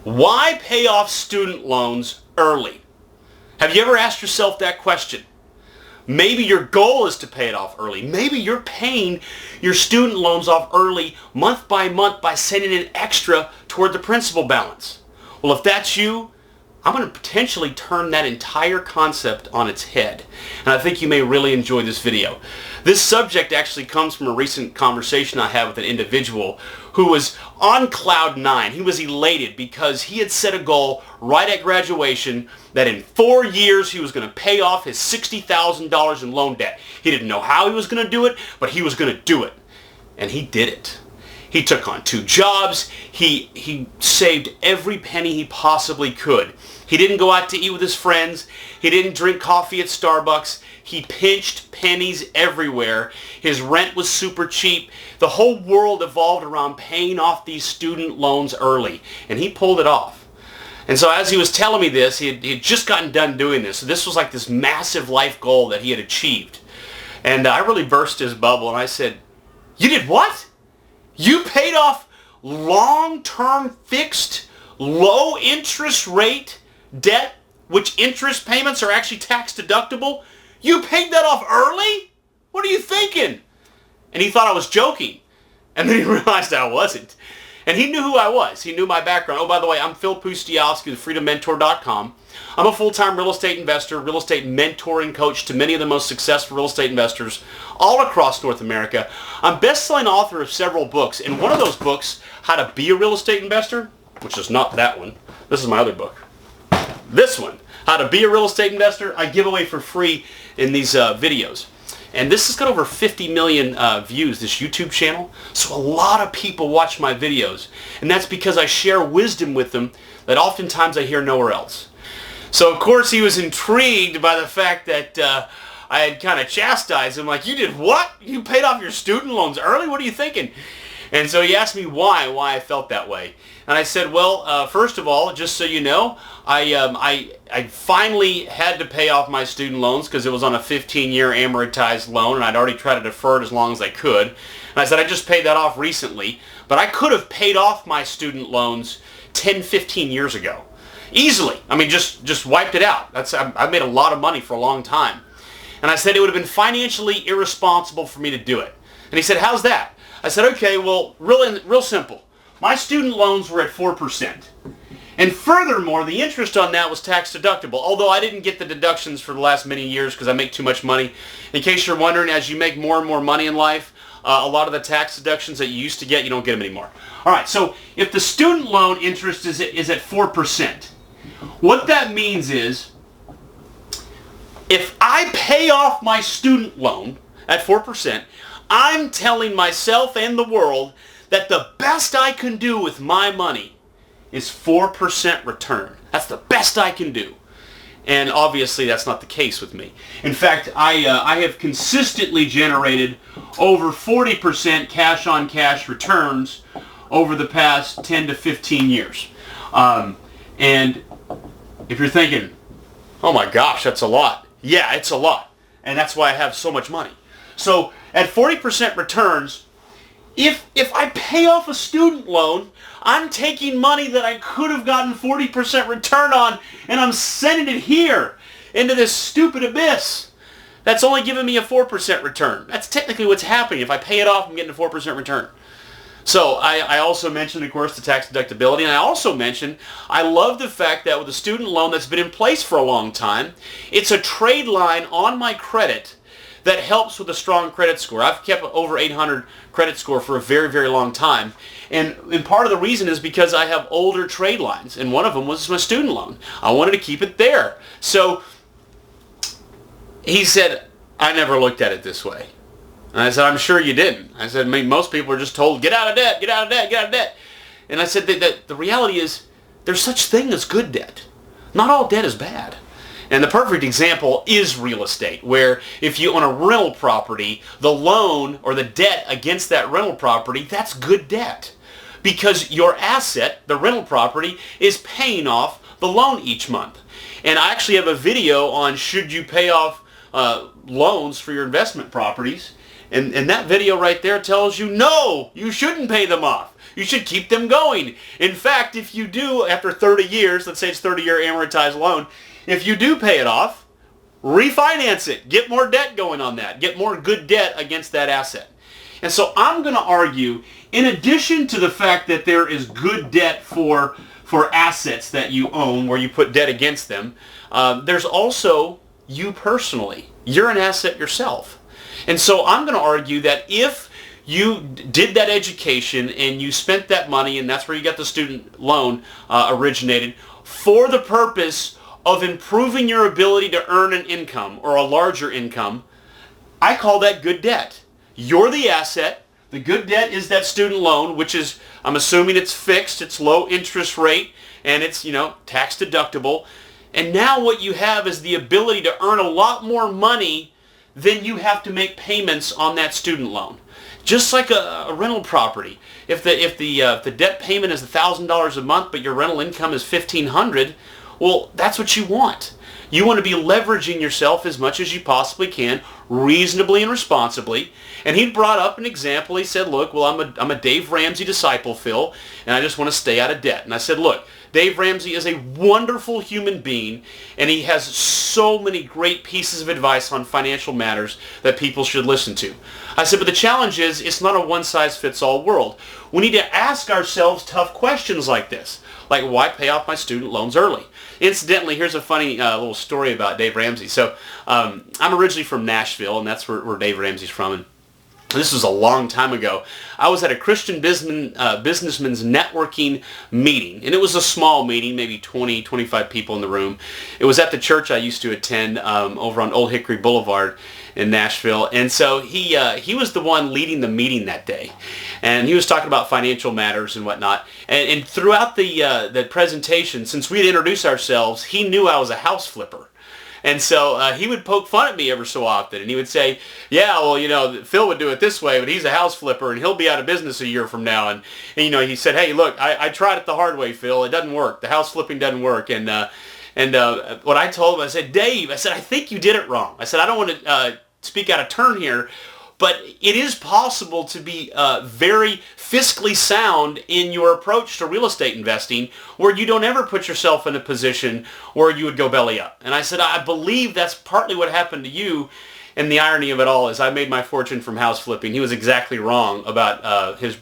Why pay off student loans early? Have you ever asked yourself that question? Maybe your goal is to pay it off early. Maybe you're paying your student loans off early month by month by sending an extra toward the principal balance. Well, if that's you, I'm going to potentially turn that entire concept on its head. And I think you may really enjoy this video. This subject actually comes from a recent conversation I had with an individual who was on cloud nine. He was elated because he had set a goal right at graduation that in 4 years he was going to pay off his $60,000 in loan debt. He didn't know how he was going to do it, but he was going to do it. And he did it. He took on 2 jobs. He saved every penny he possibly could. He didn't go out to eat with his friends. He didn't drink coffee at Starbucks. He pinched pennies everywhere. His rent was super cheap. The whole world evolved around paying off these student loans early, and he pulled it off. And so as he was telling me this, he had just gotten done doing this. So this was like this massive life goal that he had achieved. And I really burst his bubble, and I said, "You did what? You paid off long-term fixed, low-interest rate debt, which interest payments are actually tax deductible? You paid that off early? What are you thinking?" And he thought I was joking. And then he realized I wasn't. And he knew who I was. He knew my background. Oh, by the way, I'm Phil Pustialski with FreedomMentor.com. I'm a full-time real estate investor, real estate mentoring coach to many of the most successful real estate investors all across North America. I'm best-selling author of several books. And one of those books, How to Be a Real Estate Investor, which is not that one. This is my other book. This one, How to Be a Real Estate Investor, I give away for free in these videos. And this has got over 50 million views, this YouTube channel. So a lot of people watch my videos. And that's because I share wisdom with them that oftentimes I hear nowhere else. So of course he was intrigued by the fact that I had kind of chastised him, like, "You did what? You paid off your student loans early? What are you thinking?" And so he asked me why I felt that way. And I said, well, first of all, just so you know, I finally had to pay off my student loans because it was on a 15-year amortized loan, and I'd already tried to defer it as long as I could. And I said, I just paid that off recently, but I could have paid off my student loans 10, 15 years ago. Easily. I mean, just wiped it out. I've made a lot of money for a long time. And I said it would have been financially irresponsible for me to do it. And he said, "How's that?" I said, "Okay, well, real simple. My student loans were at 4%. And furthermore, the interest on that was tax deductible, although I didn't get the deductions for the last many years because I make too much money. In case you're wondering, as you make more and more money in life, a lot of the tax deductions that you used to get, you don't get them anymore. All right, so if the student loan interest is at 4%, what that means is if I pay off my student loan at 4%, I'm telling myself and the world that the best I can do with my money is 4% return. That's the best I can do. And obviously that's not the case with me. In fact, I have consistently generated over 40% cash-on-cash returns over the past 10 to 15 years. And if you're thinking, "Oh my gosh, that's a lot." Yeah, it's a lot. And that's why I have so much money. So at 40% returns, if I pay off a student loan, I'm taking money that I could have gotten 40% return on, and I'm sending it here into this stupid abyss. That's only giving me a 4% return. That's technically what's happening. If I pay it off, I'm getting a 4% return. So I also mentioned, of course, the tax deductibility, and I also mentioned I love the fact that with a student loan that's been in place for a long time, it's a trade line on my credit that helps with a strong credit score. I've kept over 800 credit score for a very, very long time. And part of the reason is because I have older trade lines, and one of them was my student loan. I wanted to keep it there. So he said, "I never looked at it this way." And I said, "I'm sure you didn't." I said, "I mean, most people are just told, get out of debt, get out of debt, get out of debt." And I said that the reality is there's such thing as good debt. Not all debt is bad. And the perfect example is real estate, where if you own a rental property, the loan or the debt against that rental property, that's good debt. Because your asset, the rental property, is paying off the loan each month. And I actually have a video on should you pay off loans for your investment properties. And that video right there tells you, no, you shouldn't pay them off. You should keep them going. In fact, if you do, after 30 years, let's say it's 30-year amortized loan, if you do pay it off, refinance it. Get more debt going on that. Get more good debt against that asset. And so I'm going to argue, in addition to the fact that there is good debt for assets that you own, where you put debt against them, there's also you personally. You're an asset yourself. And so I'm going to argue that if you did that education and you spent that money, and that's where you got the student loan originated, for the purpose of improving your ability to earn an income or a larger income, I call that good debt. You're the asset. The good debt is that student loan, which is, I'm assuming it's fixed, it's low interest rate, and it's, tax deductible. And now what you have is the ability to earn a lot more money than you have to make payments on that student loan. Just like a rental property. If the debt payment is $1,000 a month, but your rental income is $1,500, well, that's what you want. You want to be leveraging yourself as much as you possibly can, reasonably and responsibly. And he brought up an example. He said, look, well, I'm a Dave Ramsey disciple, Phil, and I just want to stay out of debt. And I said, look, Dave Ramsey is a wonderful human being, and he has so many great pieces of advice on financial matters that people should listen to. I said, but the challenge is, it's not a one-size-fits-all world. We need to ask ourselves tough questions like this. Like, why pay off my student loans early? Incidentally, here's a funny little story about Dave Ramsey. So I'm originally from Nashville, and that's where Dave Ramsey's from. And this was a long time ago. I was at a Christian businessman's networking meeting, and it was a small meeting, maybe 20, 25 people in the room. It was at the church I used to attend over on Old Hickory Boulevard in Nashville. And so he was the one leading the meeting that day, and he was talking about financial matters and whatnot. And throughout the presentation, since we had introduced ourselves, he knew I was a house flipper. And so he would poke fun at me ever so often, and he would say, yeah, well, Phil would do it this way, but he's a house flipper, and he'll be out of business a year from now. And he said, hey, look, I tried it the hard way, Phil. It doesn't work. The house flipping doesn't work. And what I told him, I said, Dave, I said, I think you did it wrong. I said, I don't want to speak out of turn here, but it is possible to be very fiscally sound in your approach to real estate investing, where you don't ever put yourself in a position where you would go belly up. And I said, I believe that's partly what happened to you. And the irony of it all is I made my fortune from house flipping. He was exactly wrong about his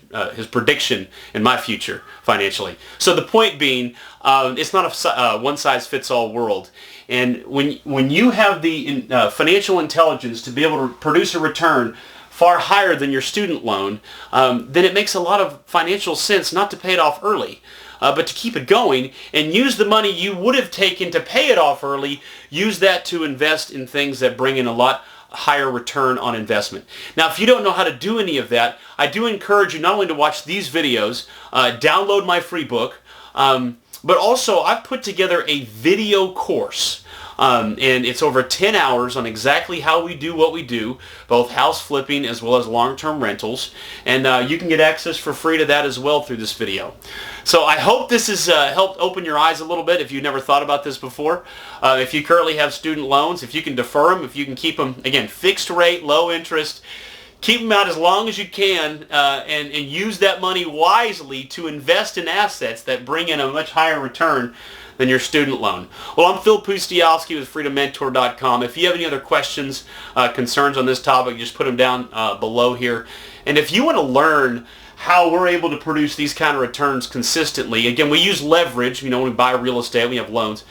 prediction in my future financially. So the point being, it's not a one-size-fits-all world. And when you have the financial intelligence to be able to produce a return far higher than your student loan, then it makes a lot of financial sense not to pay it off early, but to keep it going and use the money you would have taken to pay it off early, use that to invest in things that bring in a lot higher return on investment. Now, if you don't know how to do any of that, I do encourage you not only to watch these videos, download my free book, but also I've put together a video course. And it's over 10 hours on exactly how we do what we do, both house flipping as well as long-term rentals. And you can get access for free to that as well through this video. So I hope this has helped open your eyes a little bit if you've never thought about this before. If you currently have student loans, if you can defer them, if you can keep them, again, fixed rate, low interest, keep them out as long as you can, and use that money wisely to invest in assets that bring in a much higher return than your student loan. Well, I'm Phil Pustialski with freedommentor.com. If you have any other questions, concerns on this topic, just put them down below here. And if you want to learn how we're able to produce these kind of returns consistently, again, we use leverage, when we buy real estate, we have loans.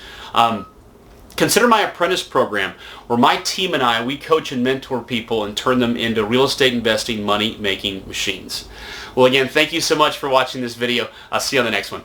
Consider my apprentice program, where my team and I, we coach and mentor people and turn them into real estate investing money-making machines. Well, again, thank you so much for watching this video. I'll see you on the next one.